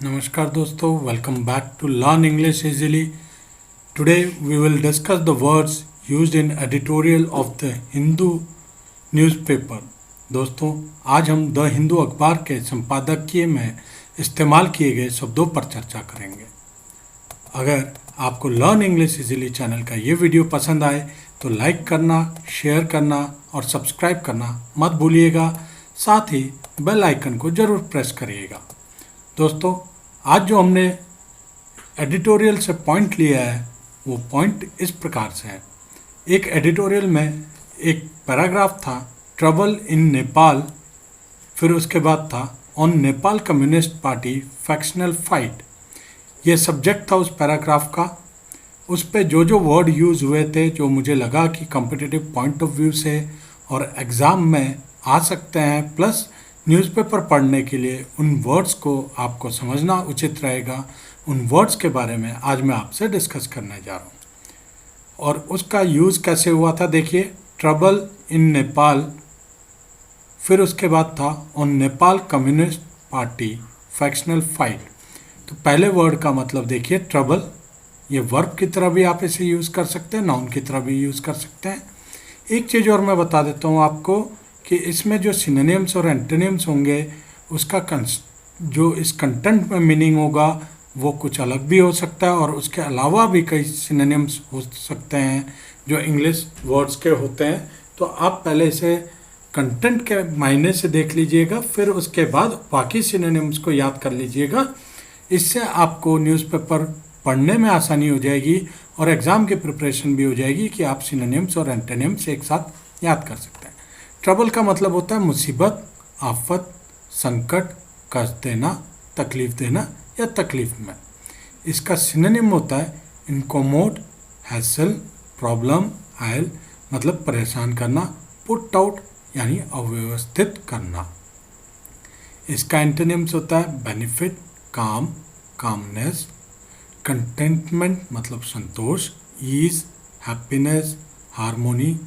Namaskar dosto, welcome back to Learn English Easily. Today we will discuss the words used in editorial of the Hindu newspaper. दोस्तों आज हम the Hindu अखबार के संपादकीय में इस्तेमाल किए गए शब्दों पर चर्चा करेंगे। अगर आपको लर्न इंग्लिश इजीली चैनल का ये वीडियो पसंद आए तो लाइक करना, शेयर करना और सब्सक्राइब करना मत भूलिएगा। साथ ही बेल आइकन को ज़रूर प्रेस करिएगा। दोस्तों आज जो हमने एडिटोरियल से पॉइंट लिया है वो पॉइंट इस प्रकार से है। एक एडिटोरियल में एक पैराग्राफ था ट्रबल इन नेपाल, फिर उसके बाद था on Nepal communist party factional fight. ये सब्जेक्ट था उस पैराग्राफ का। उस पे जो वर्ड यूज़ हुए थे जो मुझे लगा कि कॉम्पिटिटिव पॉइंट ऑफ व्यू से और एग्ज़ाम में आ सकते हैं, प्लस न्यूज़पेपर पढ़ने के लिए उन वर्ड्स को आपको समझना उचित रहेगा। उन वर्ड्स के बारे में आज मैं आपसे डिस्कस करने जा रहा हूँ। और उसका यूज़ कैसे हुआ था देखिए, ट्रबल इन नेपाल, फिर उसके बाद था on Nepal communist party factional fight. तो पहले वर्ड का मतलब देखिए ट्रबल, ये वर्ब की तरह भी आप इसे यूज़ कर सकते हैं, नाउन की तरह भी यूज़ कर सकते हैं। एक चीज़ और मैं बता देता हूँ आपको कि इसमें जो सिनोनिम्स और एंटोनिम्स होंगे उसका जो इस कंटेंट में मीनिंग होगा वो कुछ अलग भी हो सकता है, और उसके अलावा भी कई सिनोनिम्स हो सकते हैं जो इंग्लिश वर्ड्स के होते हैं। तो आप पहले इसे कंटेंट के मायने से देख लीजिएगा, फिर उसके बाद बाकी सिनोनिम्स को याद कर लीजिएगा। इससे आपको न्यूज़पेपर पढ़ने में आसानी हो जाएगी और एग्ज़ाम की प्रिपरेशन भी हो जाएगी कि आप सिनोनिम्स और एंटोनिम्स एक साथ याद कर सकते हैं। ट्रबल का मतलब होता है मुसीबत, आफत, संकट, कष्ट देना, तकलीफ़ देना या तकलीफ़ में। इसका सिनोनिम होता है इनकोमोड, हैसल, प्रॉब्लम, आयल मतलब परेशान करना, पुट आउट यानी अव्यवस्थित करना। इसका एंटोनिम्स होता है बेनिफिट, काम, कामनेस, कंटेंटमेंट मतलब संतोष, ease, happiness, harmony,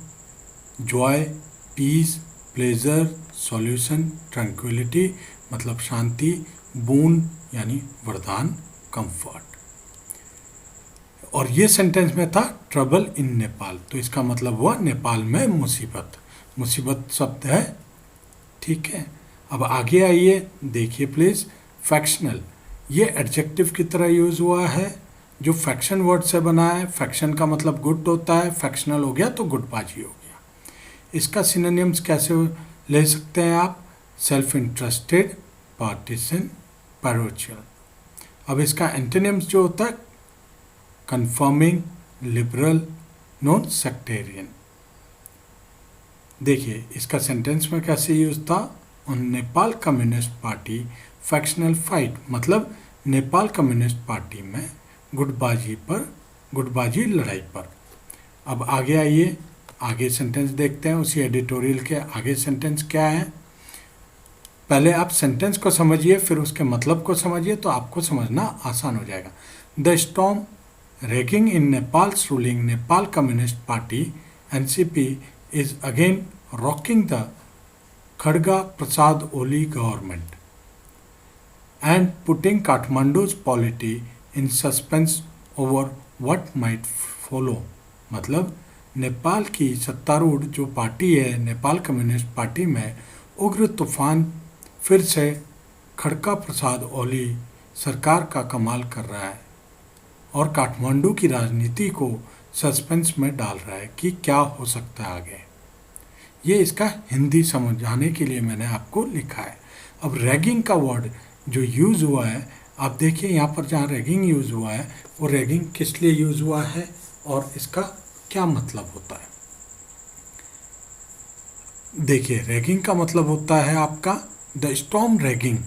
joy, peace, pleasure, solution, tranquillity मतलब शांति, बून यानी वरदान, कंफर्ट। और ये सेंटेंस में था ट्रबल इन नेपाल, तो इसका मतलब हुआ नेपाल में मुसीबत। मुसीबत शब्द है, ठीक है। अब आगे आइए, देखिए प्लीज़। फैक्शनल, ये एडजेक्टिव की तरह यूज़ हुआ है जो फैक्शन वर्ड से बना है। फैक्शन का मतलब गुट होता है, फैक्शनल हो गया तो गुटबाजी हो गया। इसका सिनोनिम्स कैसे ले सकते हैं आप? Self interested, partisan, parochial. अब इसका एंटोनिम्स जो होता है कन्फर्मिंग, लिबरल, नॉन सेक्टेरियन। देखिए इसका सेंटेंस में कैसे यूज था, on Nepal communist party factional fight मतलब नेपाल कम्युनिस्ट पार्टी में गुटबाजी लड़ाई पर। अब आगे आइए, आगे सेंटेंस देखते हैं। उसी एडिटोरियल के आगे सेंटेंस क्या है, पहले आप सेंटेंस को समझिए फिर उसके मतलब को समझिए तो आपको समझना आसान हो जाएगा। The storm raging in Nepal's ruling Nepal communist party NCP is again rocking the Khadga Prasad Oli government and putting Kathmandu's polity in suspense over what might follow. मतलब नेपाल की सत्तारूढ़ जो पार्टी है नेपाल कम्युनिस्ट पार्टी में उग्र तूफान फिर से खड़का प्रसाद ओली सरकार का कमाल कर रहा है और काठमांडू की राजनीति को सस्पेंस में डाल रहा है कि क्या हो सकता है आगे। ये इसका हिंदी समझाने के लिए मैंने आपको लिखा है। अब रैगिंग का वर्ड जो यूज़ हुआ है, आप देखिए यहाँ पर जहाँ रैगिंग यूज़ हुआ है वो रैगिंग किस लिए यूज़ हुआ है और इसका क्या मतलब होता है। देखिए रैगिंग का मतलब होता है आपका द स्टॉर्म रैगिंग,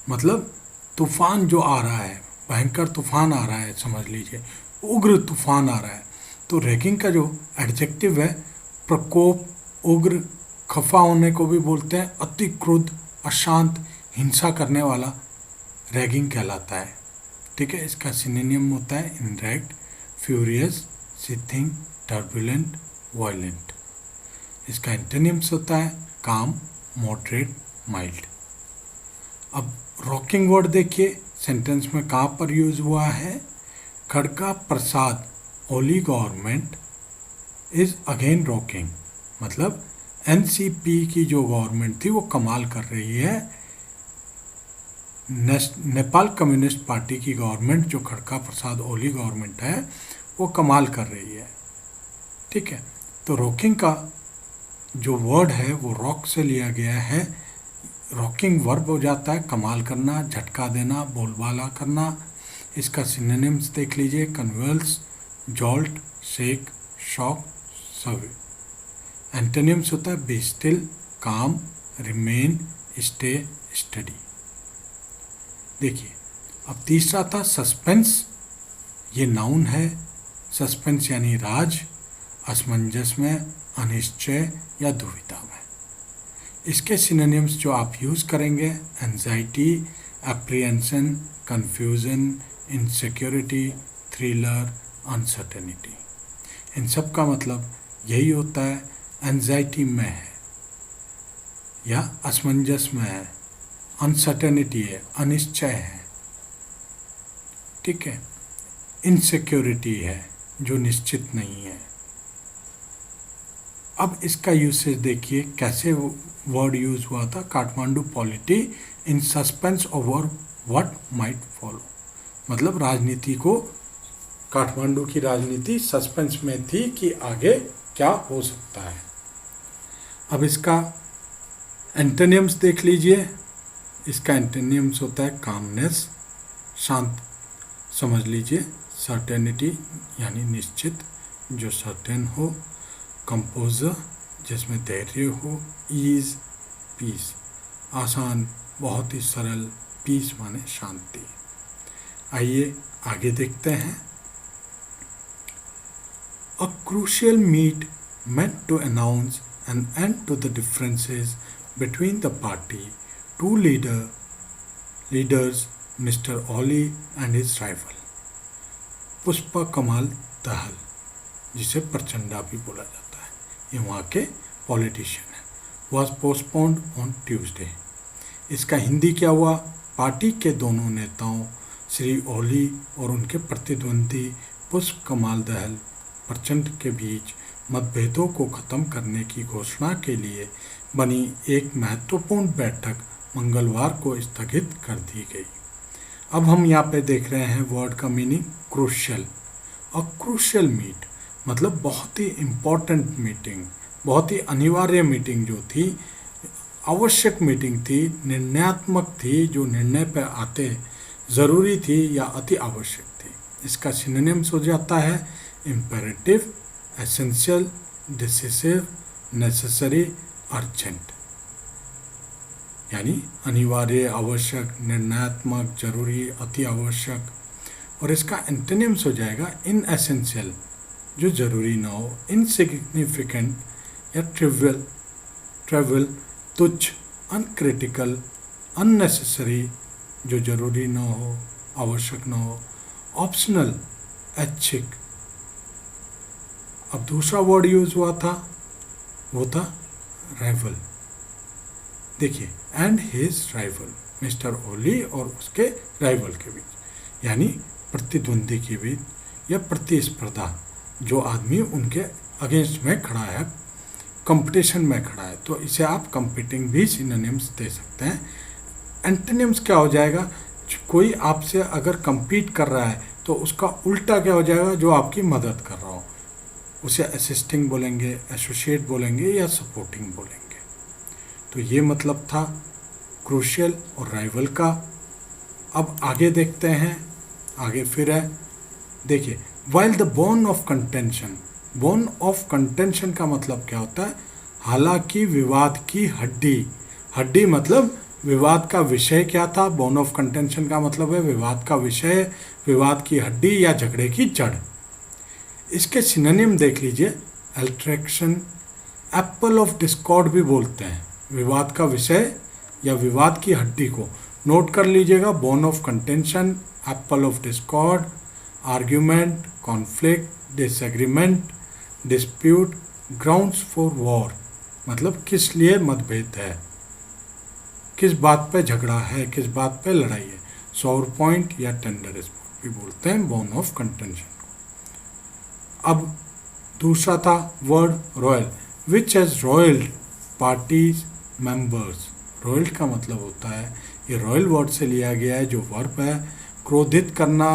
मतलब तूफान जो आ रहा है, भयंकर तूफान आ रहा है, समझ लीजिए उग्र तूफान आ रहा है। तो रैगिंग का जो एडजेक्टिव है प्रकोप, उग्र, खफा होने को भी बोलते हैं, अति क्रुद्ध, अशांत, हिंसा करने वाला रैगिंग कहलाता है। ठीक है, इसका सिनोनिम होता है इनरेक्ट, फ्यूरियस, सीथिंग, टर्बुलेंट, वायलेंट। इसका एंटोनिम्स होता है काम, मॉडरेट, माइल्ड। अब रॉकिंग वर्ड देखिए, सेंटेंस में कहाँ पर यूज हुआ है? खड़का प्रसाद Oli government is again rocking, मतलब एनसीपी की जो गवर्नमेंट थी वो कमाल कर रही है। नेपाल कम्युनिस्ट पार्टी की गवर्नमेंट जो खड़का प्रसाद ओली गवर्नमेंट है वो कमाल कर रही है। ठीक है, तो रॉकिंग का जो वर्ड है वो रॉक से लिया गया है। रॉकिंग वर्ब हो जाता है कमाल करना, झटका देना, बोलबाला करना। इसका सिनोनिम्स देख लीजिए, कन्वल्स, जॉल्ट, शेक, शॉक, सर्वे। एंटोनिम्स होता है बी स्टिल, काम, रिमेन, स्टे, स्टडी। देखिए अब तीसरा था सस्पेंस। ये नाउन है। सस्पेंस यानी राज, असमंजस में, अनिश्चय या दुविधा में। इसके सिनोनिम्स जो आप यूज़ करेंगे, anxiety, apprehension, confusion, insecurity, thriller, uncertainty. इन सब का मतलब यही होता है, एंजाइटी में है या असमंजस में है, अनसर्टेनिटी है, अनिश्चय है। ठीक है, इनसिक्योरिटी है जो निश्चित नहीं है। अब इसका यूसेज देखिए कैसे वर्ड यूज हुआ था। Kathmandu polity in suspense over what might follow, मतलब राजनीति को, काठमांडू की राजनीति सस्पेंस में थी कि आगे क्या हो सकता है। अब इसका एंटोनिम्स देख लीजिए। इसका एंटोनिम्स होता है कामनेस, शांत समझ लीजिए, सर्टेनिटी यानी निश्चित, जो सर्टेन हो, कंपोजर जिसमें धैर्य हो, ईज, पीस, आसान, बहुत ही सरल, पीस माने शांति। आइए आगे देखते हैं। A crucial meet meant to announce an end to the differences between the party. Two leaders, Mr. Oli and his rival, Pushpa कमाल दहल, जिसे प्रचंडा भी बोला जाता है, ये वहाँ के पॉलिटिशियन है, was postponed on Tuesday. इसका हिंदी क्या हुआ? पार्टी के दोनों नेताओं श्री ओली और उनके प्रतिद्वंदी पुष्प कमाल दहल प्रचंड के बीच मतभेदों को खत्म करने की घोषणा के लिए बनी एक महत्वपूर्ण बैठक मंगलवार को स्थगित कर दी गई। अब हम यहाँ पे देख रहे हैं वर्ड का मीनिंग क्रूशियल। और क्रूशियल मीट मतलब बहुत ही इम्पोर्टेंट मीटिंग, बहुत ही अनिवार्य मीटिंग जो थी, आवश्यक मीटिंग थी, निर्णयात्मक थी, जो निर्णय पर आते ज़रूरी थी या अति आवश्यक थी। इसका सिनोनिम्स हो जाता है imperative, essential, decisive, necessary, urgent, यानी अनिवार्य, आवश्यक, निर्णयात्मक, जरूरी, अति आवश्यक। और इसका एंटोनिम्स हो जाएगा इन एसेंशियल, जो जरूरी ना हो, इनसिग्निफिकेंट या ट्रिवियल, तुच्छ, अनक्रिटिकल, अननेसेसरी, जो जरूरी ना हो, आवश्यक ना हो, ऑप्शनल, ऐच्छिक। अब दूसरा वर्ड यूज हुआ था वो था राइवल। देखिए, एंड हिज राइवल, मिस्टर ओली और उसके राइवल के बीच, यानी प्रतिद्वंदी के बीच या प्रतिस्पर्धा, जो आदमी उनके अगेंस्ट में खड़ा है, कंपटीशन में खड़ा है, तो इसे आप कंपीटिंग भी सिनोनिम्स दे सकते हैं। एंटोनिम्स क्या हो जाएगा? कोई आपसे अगर कंपीट कर रहा है तो उसका उल्टा क्या हो जाएगा? जो आपकी मदद कर रहा हो, उसे असिस्टिंग बोलेंगे, एसोसिएट बोलेंगे या सपोर्टिंग बोलेंगे। तो ये मतलब था क्रूशियल और राइवल का। अब आगे देखते हैं, आगे फिर है, देखिए, while the bone of contention. Bone of contention का मतलब क्या होता है? हालांकि विवाद की हड्डी। हड्डी मतलब विवाद का विषय क्या था? बोन ऑफ कंटेंशन का मतलब है विवाद का विषय, विवाद की हड्डी या झगड़े की जड़। इसके सिनोनिम देख लीजिए, अल्ट्रेक्शन, एप्पल ऑफ डिस्कॉर्ड भी बोलते हैं विवाद का विषय या विवाद की हड्डी को। नोट कर लीजिएगा, bone of contention, Apple of Discord, argument, conflict, disagreement, dispute, grounds for war, मतलब किस लिए मतभेद है, किस बात पे झगड़ा है, किस बात पे लड़ाई है। सोर पॉइंट या टेंडर स्पॉट भी बोलते हैं बोन ऑफ कंटेंशन को। अब दूसरा था word roil, which has roiled party's members. Roiled का मतलब होता है, ये रॉयल वर्ड से लिया गया है, जो वर्ब है क्रोधित करना,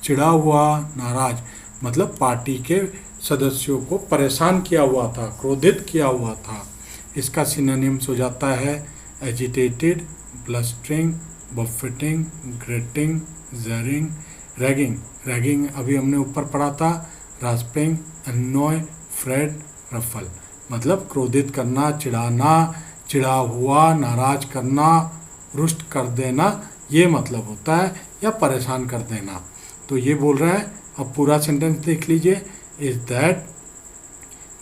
चिढ़ा हुआ, नाराज, मतलब पार्टी के सदस्यों को परेशान किया हुआ था, क्रोधित किया हुआ था। इसका सिनोनिम्स हो जाता है एजिटेटेड, ब्लस्टरिंग, बफेटिंग, ग्रेटिंग, जरिंग, रैगिंग। रैगिंग अभी हमने ऊपर पढ़ा था, रास्पिंग, अनॉय, फ्रेड, रफल, मतलब क्रोधित करना, चिढ़ाना, चिढ़ा हुआ, नाराज करना, रुष्ट कर देना, ये मतलब होता है, या परेशान कर देना। तो ये बोल रहा है, अब पूरा सेंटेंस देख लीजिए, is that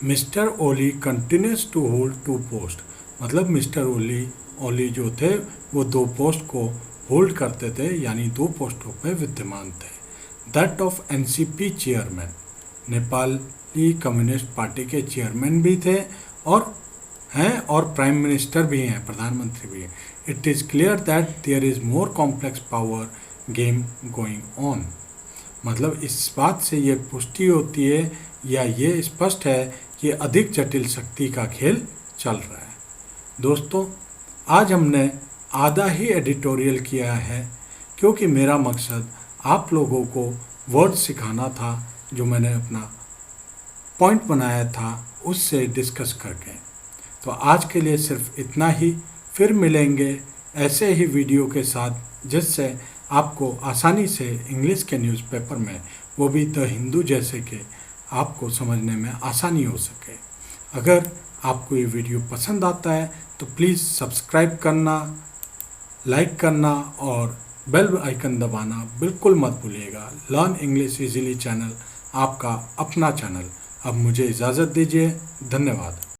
mister Oli continues to hold 2 post, मतलब मिस्टर ओली जो थे वो 2 पोस्ट को होल्ड करते थे, यानी 2 पोस्टों पे विद्यमान थे। That of NCP chairman, Nepali communist party के चेयरमैन भी थे और प्राइम मिनिस्टर भी हैं, प्रधानमंत्री भी हैं। It is clear that there is more complex power game going on, मतलब इस बात से ये पुष्टि होती है या ये स्पष्ट है कि अधिक जटिल शक्ति का खेल चल रहा है। दोस्तों, आज हमने आधा ही एडिटोरियल किया है, क्योंकि मेरा मकसद आप लोगों को वर्ड सिखाना था, जो मैंने अपना पॉइंट बनाया था उससे डिस्कस करके। तो आज के लिए सिर्फ इतना ही, फिर मिलेंगे ऐसे ही वीडियो के साथ, जिससे आपको आसानी से इंग्लिश के न्यूज़पेपर में, वो भी द हिंदू जैसे कि, आपको समझने में आसानी हो सके। अगर आपको ये वीडियो पसंद आता है तो प्लीज़ सब्सक्राइब करना, लाइक करना और बेल आइकन दबाना बिल्कुल मत भूलिएगा। लर्न इंग्लिश इजीली चैनल आपका अपना चैनल। अब मुझे इजाज़त दीजिए, धन्यवाद।